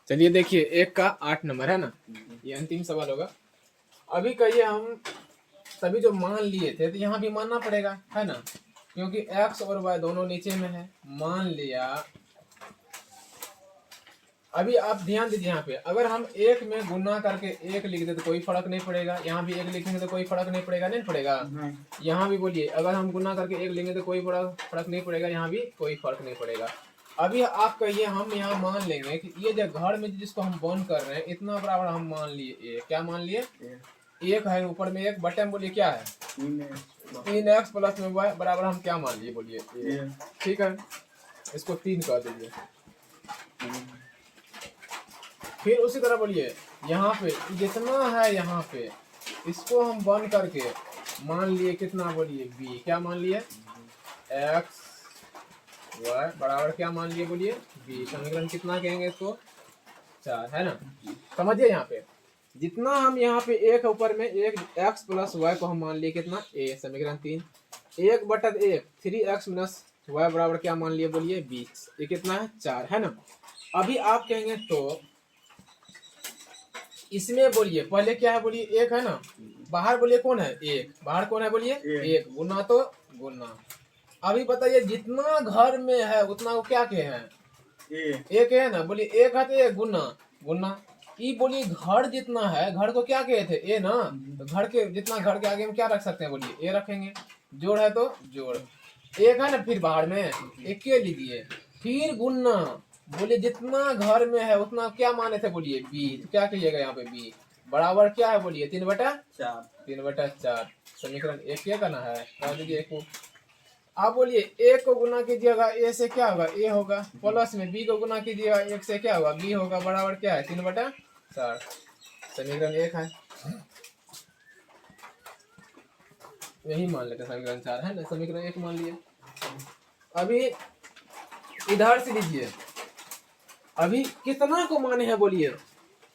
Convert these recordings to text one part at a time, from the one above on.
चलिए देखिए, एक का 8 नंबर है ना, ये अंतिम सवाल होगा। अभी कहिए हम सभी जो मान लिए थे तो यहाँ भी मानना पड़ेगा, है ना, क्योंकि x और y दोनों नीचे में है। मान लिया, अभी आप ध्यान दीजिए यहाँ पे, अगर हम एक में गुना करके एक लिख दे तो कोई फर्क नहीं पड़ेगा, यहाँ भी एक लिखेंगे तो कोई फर्क नहीं पड़ेगा, नहीं पड़ेगा। यहाँ भी बोलिए, अगर हम गुना करके एक लिखेंगे तो कोई फर्क नहीं पड़ेगा, यहाँ भी कोई फर्क नहीं पड़ेगा। अभी आप कहिए, हम यहाँ मान लेंगे कि ये जो घर में जिसको हम बंद कर रहे हैं इतना बराबर हम मान लिए, क्या मान लिए, एक है ऊपर में एक, बटे में बोलिए क्या है 3x प्लस में y बराबर हम क्या मान लिए, बोलिए ठीक है, इसको 3 कर दीजिए। फिर उसी तरह बोलिए यहाँ पे जितना है, यहाँ पे इसको हम बंद करके मान लिए कितना, बोलिए b, क्या मान लिए x y बराबर क्या मान लिए, बोलिए b। समीकरण कितना कहेंगे इसको, 4, है ना। समझिए यहाँ पे जितना हम यहाँ पे एक ऊपर में एक x प्लस y को हम मान लिए कितना a, समीकरण 3, 1/1 3x माइनस y बराबर क्या मान लिए, बोलिए 20, ये कितना है 4, है ना। अभी आप कहेंगे तो इसमें बोलिए पहले क्या है, बोलिए 1 है ना, बाहर बोलिए कौन है 1, बाहर कौन है बोलिए 1, गुना तो गुना। अभी बताइए जितना घर में है उतना को क्या के हैं, एक है ना, बोलिए 1 है तो 1 गुना गुना। ये बोलिए घर जितना है, घर को क्या कहे थे ए ना, तो घर के जितना, घर के आगे में क्या रख सकते हैं, बोलिए ए रखेंगे, जोड़ है तो जोड़, 1 है ना, फिर बाहर में 1 के लीजिए, फिर गुना, बोलिए जितना घर में है उतना क्या माने थे, बोलिए बी, तो क्या कहिएगा यहाँ पे बी बराबर क्या है, बोलिए 3/4, 3/4। समीकरण 1 क्या करना है, कह दीजिए 1 को। आप बोलिए 1 को गुना कीजिएगा ए से क्या होगा, ए होगा, प्लस में बी को गुना कीजिएगा 1 से क्या होगा, बी होगा, बराबर क्या है 3/4। समीकरण 1 है, यही मान लेते हैं समीकरण 4 है ना, समीकरण 1 मान लिए। अभी इधर से लीजिए, अभी कितना को माने हैं, बोलिए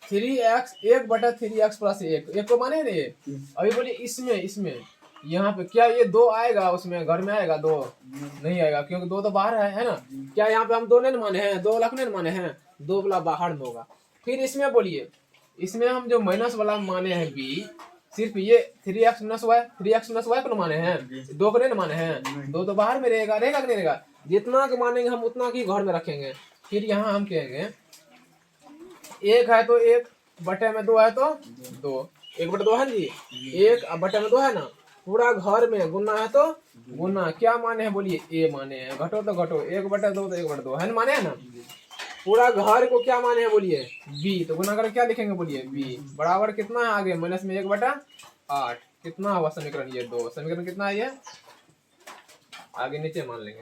3x 1/3x प्लस 1 को माने ना ये। अभी बोलिए इसमें यहाँ पे क्या ये 2 आएगा, उसमें घर में आएगा 2, नहीं आएगा, क्योंकि 2 तो बाहर है ना। क्या यहाँ पे हम 2 नहीं माने हैं, 2 लाख नहीं माने हैं, 2 वाला बाहर में होगा। फिर इसमें बोलिए, इसमें हम जो माइनस वाला माने हैं b, सिर्फ ये 3x माइनस y को माने हैं, 2 को नहीं माने हैं, 2 तो बाहर में रहेगा कि नहीं रहेगा, जितना को मानेंगे हम उतना की घर में रखेंगे। फिर यहाँ हम कहेंगे 1 है तो 1, बटे में 2 है तो 2, 1/2 है जी, 1 अब बटे में 2 है ना, पूरा घर में गुना है तो गुना, क्या माने हैं, बोलिए ए माने हैं, घटो तो घटो, 1/2 तो 1/2 है ना, माने है ना। पूरा घर को क्या माने हैं, बोलिए बी, तो गुना करके क्या लिखेंगे, बोलिए बी बराबर कितना है, आगे माइनस में 1/8, कितना हुआ समीकरण ये 2, समीकरण कितना है ये, आगे नीचे मान लेंगे।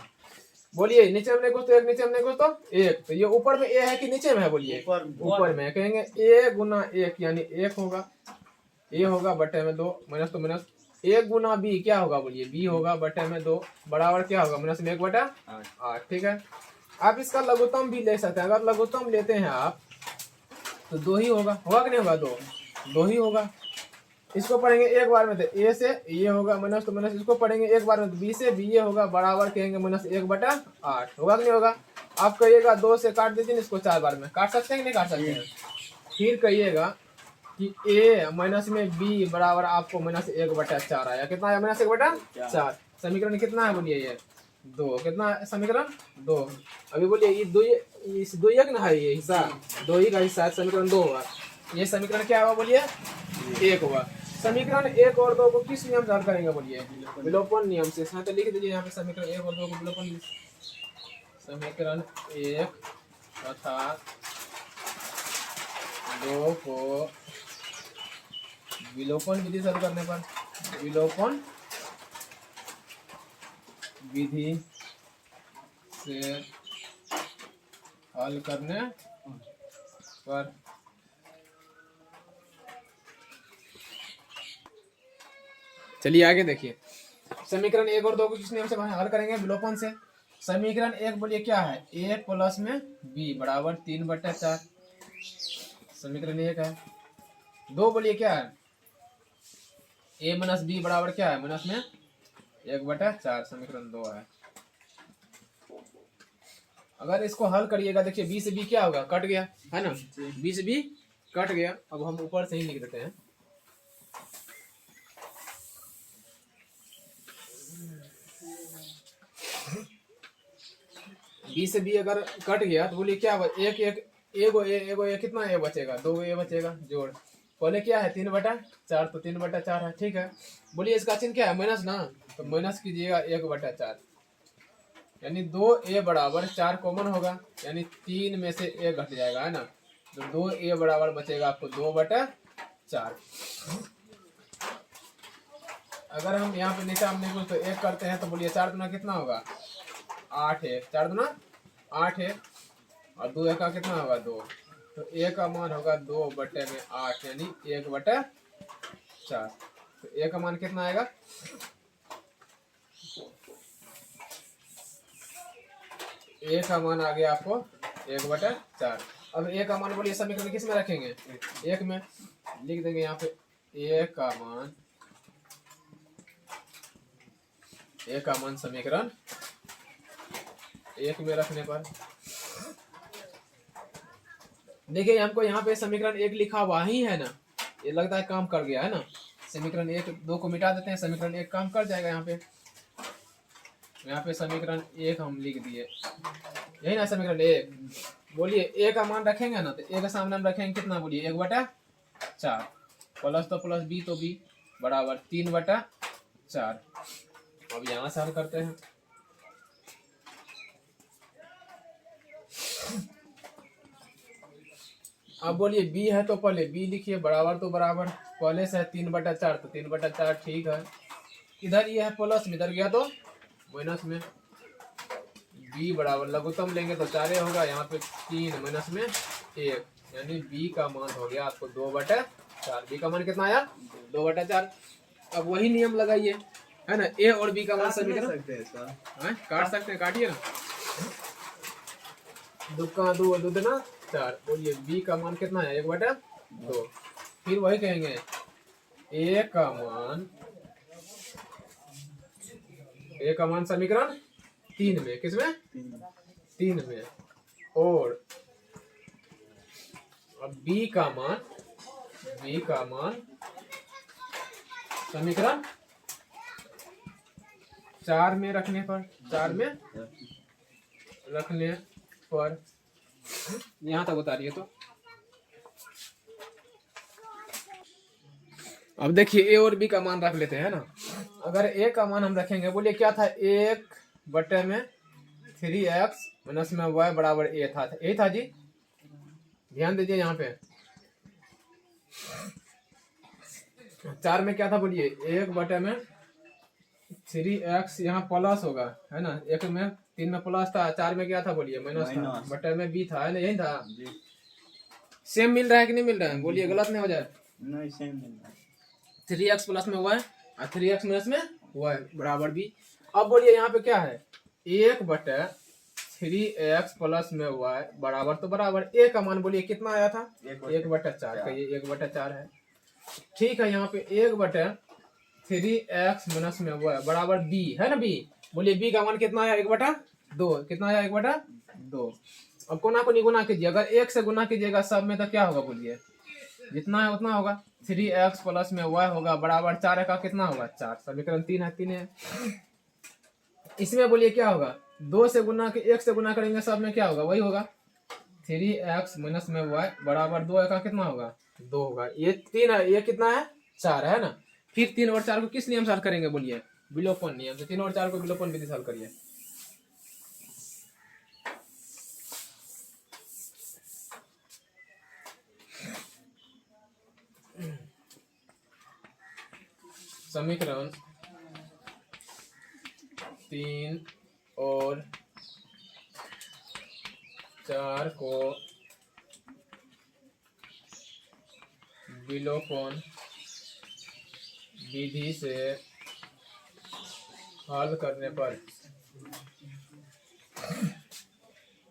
बोलिए नीचे में कुछ तो 1, नीचे में कुछ तो 1, तो ये ऊपर में ए है कि नीचे में है, बोलिए ऊपर में, कहेंगे ए गुना 1 यानी 1 होगा, ए होगा, बटे में 2, माइनस तो माइनस, 1 गुना बी क्या होगा, बोलिए बी होगा, बटे में 2 बराबर क्या होगा, माइनस में 1/8, ठीक है। आप इसका लघुत्तम भी ले सकते हैं, अगर लघुत्तम लेते हैं आप तो 2 ही होगा कि नहीं होगा, 2 ही होगा। इसको पढ़ेंगे एक बार में, तो ए से ये होगा, माइनस तो माइनस, इसको पढ़ेंगे एक बार में तो बी से बी ये होगा, बराबर कहेंगे माइनस 1/8, होगा कि नहीं होगा। आप कहिएगा 2 से काट दीजिए, इसको 4 बार में काट सकते हैं कि नहीं काट सकते हैं। फिर कहिएगा कि ए माइनस में बी बराबर आपको माइनस 1/4 आया, कितना आया, माइनस 1/4। समीकरण कितना है, बोलिए ये 2, कितना समीकरण 2। अभी बोलिए ये 2, इस 2 एक ना है, ये हिस्सा 2 ही का हिस्सा है, समीकरण 2 होगा। ये समीकरण क्या हुआ, बोलिए 1 हुआ। समीकरण 1 और 2 को किस नियम से हल करेंगे, बोलिए विलोपन नियम से। तो लिख दीजिए यहाँ पे समीकरण 1 और 2 को विलोपन, समीकरण 1 तथा 2 को विलोपन विधि से हल करने पर, विलोपन विधि से हल करने पर चलिए आगे देखिए, समीकरण 1 और 2 को किस नियम से हल करेंगे, विलोपन से। समीकरण 1 बोलिए क्या है, a प्लस में b बराबर 3/4, समीकरण 1 है। 2 बोलिए क्या है, a माइनस b बराबर क्या है, माइनस में 1/4, समीकरण 2 है। अगर इसको हल करिएगा, देखिए बी से बी क्या होगा, कट गया है ना, बी से बी कट गया। अब हम ऊपर से ही लिख देते हैं, बी से बी अगर कट गया तो बोलिए क्या होगा, एक एक एगो ए कितना ए बचेगा, 2 ए बचेगा जोड़। पहले क्या है 3/4, तो 3/4 है, ठीक है। बोलिए इसका चिन्ह क्या है, माइनस ना, तो माइनस कीजिएगा 1/4, यानी 2a बराबर 4 कॉमन होगा, यानी 3 में से a घट जाएगा, है ना, तो 2a बराबर बचेगा आपको 2/4। अगर हम यहाँ पे नीचे हमने कुछ तो 1 करते हैं तो बोलिए 4 दूना कितना होगा, 8 है, 4 दूना 8 है, और 2 का कितना होगा 2, तो a का मान होगा 2/8 यानी 1/4। तो a का मान कितना आएगा, a का मान आ गया आपको 1/4। अब a का मान बोलिए समीकरण किस में रखेंगे, 1 में लिख देंगे यहाँ पे a का मान समीकरण 1 में रखने पर देखिए हमको यहाँ पे समीकरण 1 लिखा हुआ ही है ना, ये लगता है काम कर गया है ना। समीकरण 1 2 को मिटा देते हैं, समीकरण 1 काम कर जाएगा। यहाँ पे समीकरण 1 हम लिख दिए, यही ना समीकरण 1। बोलिए a का मान रखेंगे ना, तो a के सामने हम रखेंगे कितना, बोलिए 1/4, प्लस तो प्लस b तो b बराबर 3/4। अब यहाँ से हल करते हैं, अब बोलिए b है तो पहले b लिखिए, बराबर तो बराबर पहले से है 3/4, तो 3/4 ठीक है। इधर ये है प्लस में, इधर गया तो माइनस में, b बराबर लघुत्तम लेंगे तो 4 होगा, यहाँ पे 3 माइनस में 1, यानी b का मान हो गया आपको 2/4। b का मान कितना आया, 2/4। अब वही नियम लगाइए, है ना, a और b का मान समीकरण काट सकते हैं, काटिए ना, 2 का 2 दूना 4। बोलिए b का मान कितना है, 1/2। फिर वही कहेंगे a का मान समीकरण 3 में, किसमें 3 में, और अब b का मान समीकरण 4 में रखने पर, यहाँ तक बता रही है। तो अब देखिए a और b का मान रख लेते हैं ना। अगर a का मान हम रखेंगे, बोलिए क्या था, 1/3x माइनस में y बराबर a था, यही था जी, ध्यान दीजिए यहाँ पे 4 में क्या था, बोलिए 1/3x, यहाँ प्लस होगा, है ना, 1 में 3 में प्लस था, 4 में क्या था, बोलिए माइनस था, बटे में b था, है ना, यही था। सेम मिल रहा है कि नहीं मिल रहा है, बोलिए गलत नहीं हो जाए, नहीं सेम मिल रहा है। 3x प्लस में y और 3x माइनस में y बराबर b। अब बोलिए यहाँ पे क्या है, 1/3x प्लस में y बराबर तो बराबर a का मान बोलिए कितना आया था, 1/4 का, ये 1/4 है, ठीक है। यहाँ पे 1/3x माइनस में y बराबर b, है ना, b। बोलिए b का मान कितना आया, 1/2, कितना आया, 1/2। अब कोना को नहीं गुना कीजिए, अगर 1 से गुना कीजिएगा सब में तो क्या होगा, बोलिए जितना है उतना होगा, 3x प्लस में y होगा बराबर 4 का कितना होगा, 4। समीकरण 3 है। इसमें बोलिए क्या होगा, 2 से गुना के 1 से गुना करेंगे सब में क्या होगा, वही होगा, 3x माइनस में y बराबर 2 का कितना होगा, 2 होगा। ये 3 है, ये कितना है, 4 है ना। फिर 3 और 4 को किस नियम से हल करेंगे, बोलिए विलोपन नियम से। 3 और 4 को विलोपन विधि से हल करिए। समीकरण 3 और 4 को विलोपन विधि से हल करने पर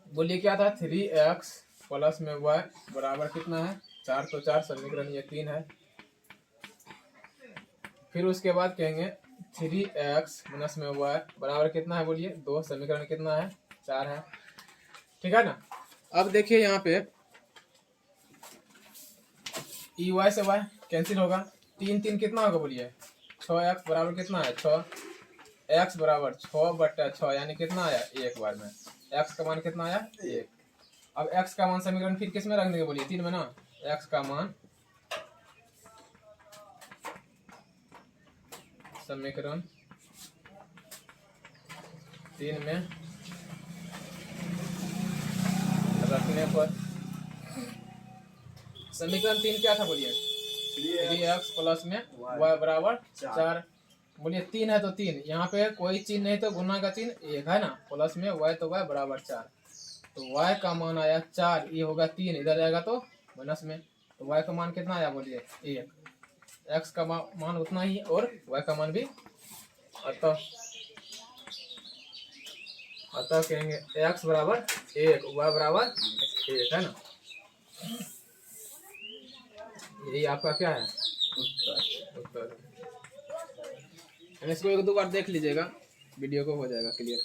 बोलिए क्या था, 3x प्लस में y बराबर कितना है, 4, तो 4। समीकरण ये 3 है। फिर उसके बाद कहेंगे 3x माइनस में y बराबर कितना है, बोलिए 2। समीकरण कितना है, 4 है। ठीक है ना। अब देखिए यहाँ पे ई वाई से वाई कैंसिल होगा, 3 3 कितना होगा बोलिए, 6x बराबर कितना है 6, x बराबर 6/6 यानी कितना आया 1 बार में, x का मान कितना आया 1। अब x का मान समीकरण फिर किस में रख देंगे बोलिए 3 में ना, x का मान समीकरण 3 में रखने पर समीकरण 3 क्या था बोलिए, 3x प्लस में y बराबर 4। बोलिए 3 है तो 3, यहाँ पे कोई चिन्ह नहीं तो गुना का चिन्ह 1 है ना, प्लस में y तो y बराबर 4, तो y का मान आया 4, ये होगा 3, इधर जाएगा तो माइनस में, तो y का मान कितना आया बोलिए 1, x का मान उतना ही और y का मान भी, अतः कहेंगे x बराबर 1 y बराबर 1 है ना। यही आपका क्या है उत्तर। इसको 1-2 बार देख लीजिएगा, वीडियो को हो जाएगा क्लियर।